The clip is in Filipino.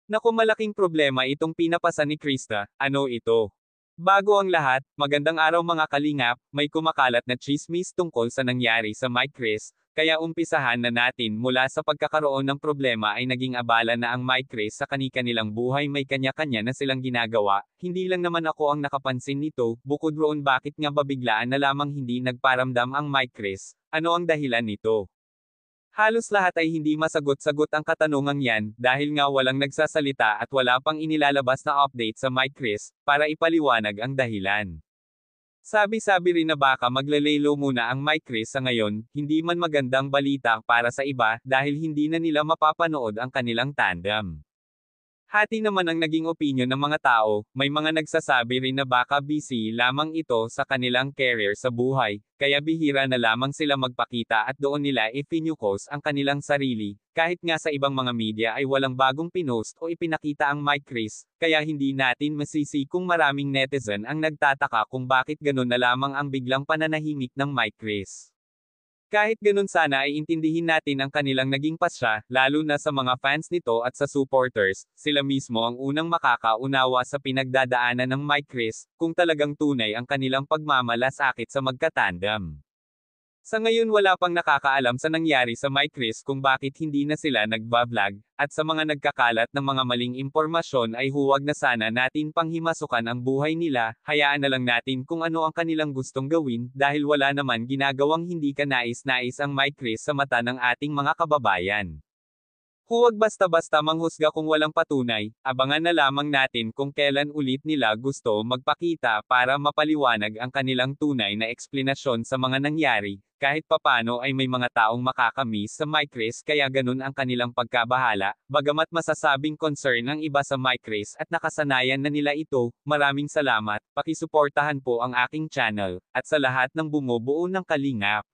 Naku, malaking problema itong pinapasa ni Krista. Ano ito? Bago ang lahat, magandang araw mga kalingap, may kumakalat na tsismis tungkol sa nangyari sa Mike Chris, kaya umpisahan na natin mula sa pagkakaroon ng problema ay naging abala na ang Mike Chris sa kani-kanilang buhay, may kanya-kanya na silang ginagawa, hindi lang naman ako ang nakapansin nito, bukod roon bakit nga ba biglaan na lamang hindi nagparamdam ang Mike Chris, ano ang dahilan nito? Halos lahat ay hindi masagot-sagot ang katanungang yan, dahil nga walang nagsasalita at wala pang inilalabas na update sa Mike Chris, para ipaliwanag ang dahilan. Sabi-sabi rin na baka maglalelo muna ang Mike Chris sa ngayon, hindi man magandang balita para sa iba, dahil hindi na nila mapapanood ang kanilang tandem. Hati naman ang naging opinyon ng mga tao, may mga nagsasabi rin na baka busy lamang ito sa kanilang career sa buhay, kaya bihira na lamang sila magpakita at doon nila ipinyukos ang kanilang sarili, kahit nga sa ibang mga media ay walang bagong pinost o ipinakita ang Mike Chris, kaya hindi natin masisi kung maraming netizen ang nagtataka kung bakit ganun na lamang ang biglang pananahimik ng Mike Chris. Kahit ganun sana ay intindihin natin ang kanilang naging pasya, lalo na sa mga fans nito at sa supporters, sila mismo ang unang makakaunawa sa pinagdadaanan ng Mike Chris, kung talagang tunay ang kanilang pagmamalasakit sa magkatandem. Sa ngayon wala pang nakakaalam sa nangyari sa Mike Chris kung bakit hindi na sila nagbablog, at sa mga nagkakalat ng mga maling impormasyon ay huwag na sana natin panghimasukan ang buhay nila, hayaan na lang natin kung ano ang kanilang gustong gawin, dahil wala naman ginagawang hindi kanais-nais ang Mike Chris sa mata ng ating mga kababayan. Huwag basta-basta manghusga kung walang patunay, abangan na lamang natin kung kailan ulit nila gusto magpakita para mapaliwanag ang kanilang tunay na eksplanasyon sa mga nangyari, kahit papano ay may mga taong makakamiss sa Mike Chris kaya ganun ang kanilang pagkabahala, bagamat masasabing concern ang iba sa Mike Chris at nakasanayan na nila ito, maraming salamat, pakisuportahan po ang aking channel, at sa lahat ng bumubuo ng kalingap.